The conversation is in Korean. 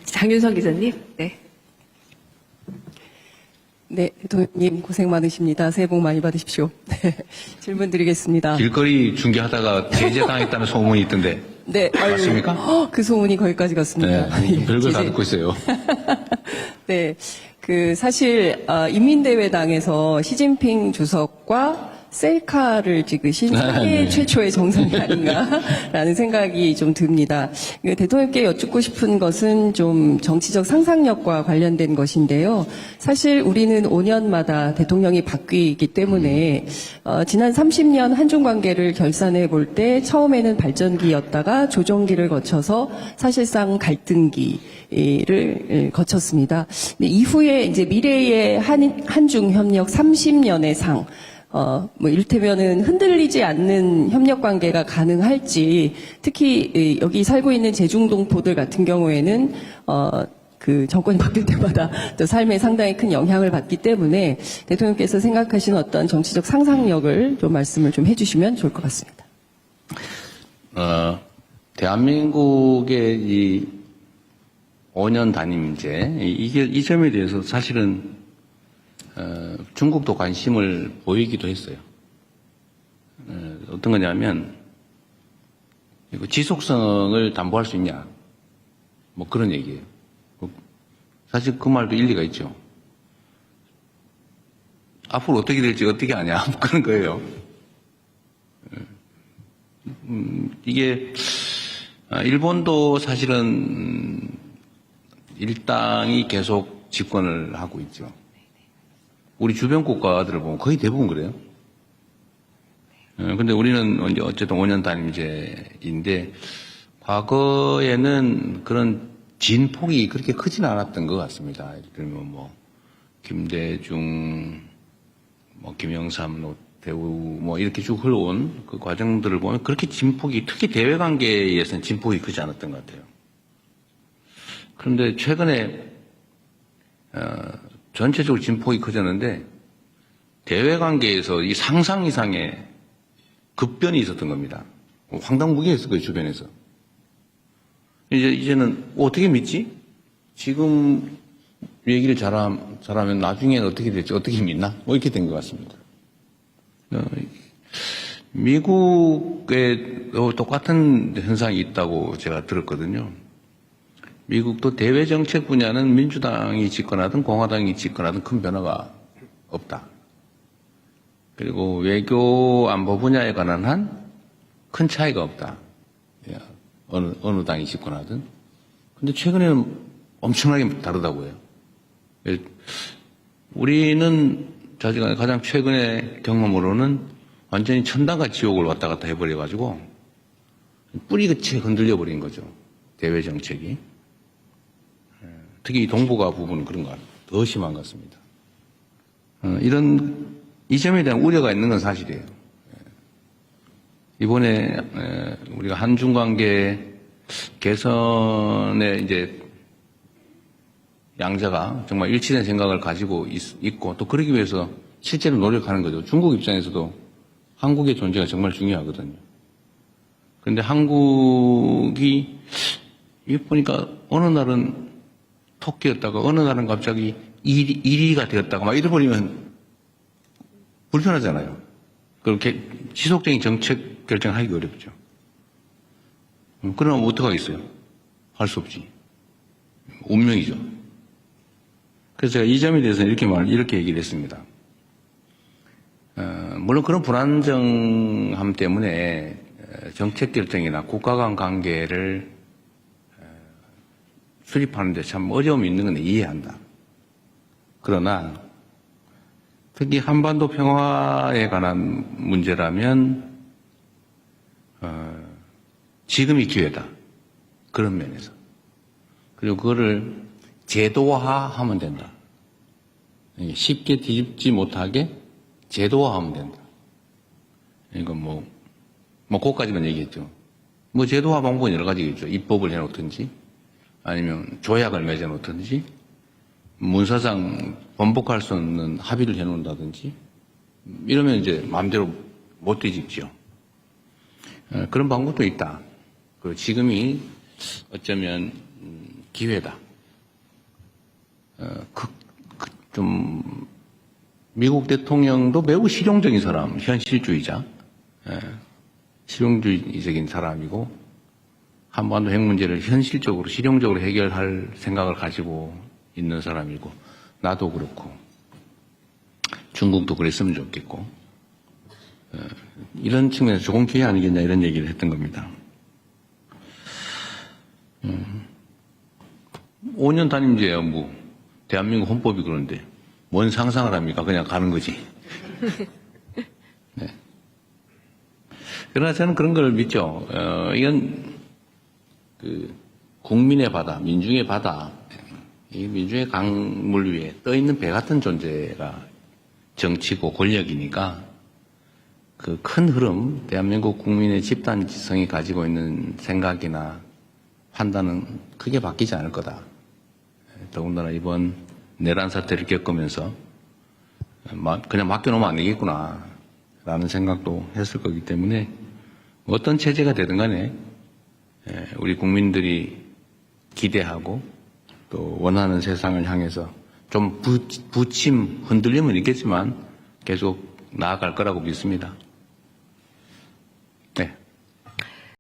장윤선 기자님. 네. 네, 대통령님 고생 많으십니다. 새해 복 많이 받으십시오. 네, 질문 드리겠습니다. 길거리 중계하다가 제재당했다는 소문이 있던데. 네, 맞습니까? 그 소문이 거기까지 갔습니다. 네, 별걸 다 제재. 듣고 있어요. 네, 사실 인민대회당에서 시진핑 주석과 셀카를 찍으신 세계 최초의 정상이 아닌가라는 생각이 좀 듭니다. 대통령께 여쭙고 싶은 것은 좀 정치적 상상력과 관련된 것인데요. 사실 우리는 5년마다 대통령이 바뀌기 때문에 지난 30년 한중 관계를 결산해 볼 때 처음에는 발전기였다가 조정기를 거쳐서 사실상 갈등기를 거쳤습니다. 이후에 이제 미래의 한중 협력 30년의 상, 이를테면은 흔들리지 않는 협력 관계가 가능할지, 특히 여기 살고 있는 제중동포들 같은 경우에는 그 정권이 바뀔 때마다 또 삶에 상당히 큰 영향을 받기 때문에 대통령께서 생각하시는 어떤 정치적 상상력을 좀 말씀을 좀 해주시면 좋을 것 같습니다. 대한민국의 이 5년 단임제, 이 점에 대해서 사실은 중국도 관심을 보이기도 했어요. 어떤 거냐면, 이거 지속성을 담보할 수 있냐. 뭐 그런 얘기예요. 사실 그 말도 일리가 있죠. 앞으로 어떻게 될지 어떻게 아냐. 뭐 그런 거예요. 이게, 일본도 사실은 일당이 계속 집권을 하고 있죠. 우리 주변 국가들을 보면 거의 대부분 그래요. 근데 우리는 어쨌든 5년 단임제인데, 과거에는 그런 진폭이 그렇게 크진 않았던 것 같습니다. 예를 들면 김대중, 김영삼, 노태우, 이렇게 쭉 흘러온 그 과정들을 보면 그렇게 진폭이, 특히 대외 관계에서는 진폭이 크지 않았던 것 같아요. 그런데 최근에, 전체적으로 진폭이 커졌는데 대외 관계에서 이 상상 이상의 급변이 있었던 겁니다. 황당무계했을 거예요, 주변에서. 이제는 어떻게 믿지? 지금 얘기를 잘하면 나중에는 어떻게 될지 어떻게 믿나? 이렇게 된 것 같습니다. 미국에 똑같은 현상이 있다고 제가 들었거든요. 미국도 대외 정책 분야는 민주당이 집권하든 공화당이 집권하든 큰 변화가 없다. 그리고 외교 안보 분야에 관한 한 큰 차이가 없다. 어느 당이 집권하든. 근데 최근에는 엄청나게 다르다고 해요. 우리는 가장 최근의 경험으로는 완전히 천당과 지옥을 왔다 갔다 해버려가지고 뿌리끝이 흔들려 버린 거죠. 대외 정책이. 특히 동북아 부분은 그런 것 같아요. 더 심한 것 같습니다. 이 점에 대한 우려가 있는 건 사실이에요. 이번에 우리가 한중 관계 개선에 이제 양자가 정말 일치된 생각을 가지고 있고 또 그러기 위해서 실제로 노력하는 거죠. 중국 입장에서도 한국의 존재가 정말 중요하거든요. 그런데 한국이 이게 보니까 어느 날은 토끼였다가 어느 날은 갑자기 1위가 되었다가 막 이래버리면 불편하잖아요. 그렇게 지속적인 정책 결정을 하기 어렵죠. 그러면 어떡하겠어요? 할 수 없지. 운명이죠. 그래서 제가 이 점에 대해서는 이렇게 얘기를 했습니다. 물론 그런 불안정함 때문에 정책 결정이나 국가 간 관계를 수립하는데 참 어려움이 있는 건 이해한다. 그러나 특히 한반도 평화에 관한 문제라면 지금이 기회다. 그런 면에서. 그리고 그거를 제도화하면 된다. 쉽게 뒤집지 못하게 제도화하면 된다. 이건 그것까지만 얘기했죠. 제도화 방법은 여러 가지겠죠. 입법을 해놓든지 아니면 조약을 맺어놓든지 문서상 번복할 수 없는 합의를 해놓는다든지 이러면 이제 마음대로 못 뒤집죠. 그런 방법도 있다. 지금이 어쩌면 기회다. 좀 미국 대통령도 매우 실용적인 사람, 현실주의자, 실용주의적인 사람이고 한반도 핵 문제를 현실적으로 실용적으로 해결할 생각을 가지고 있는 사람이고 나도 그렇고 중국도 그랬으면 좋겠고 이런 측면에서 좋은 기회 아니겠냐 이런 얘기를 했던 겁니다. 5년 단임제야 뭐 대한민국 헌법이 그런데 뭔 상상을 합니까? 그냥 가는 거지. 네. 그러나 저는 그런 걸 믿죠. 이건 국민의 바다, 민중의 바다, 이 민중의 강물 위에 떠 있는 배 같은 존재가 정치고 권력이니까 그 큰 흐름, 대한민국 국민의 집단 지성이 가지고 있는 생각이나 판단은 크게 바뀌지 않을 거다. 더군다나 이번 내란 사태를 겪으면서 그냥 맡겨놓으면 안 되겠구나 라는 생각도 했을 거기 때문에 어떤 체제가 되든 간에 우리 국민들이 기대하고 또 원하는 세상을 향해서 좀 부침, 흔들림은 있겠지만 계속 나아갈 거라고 믿습니다.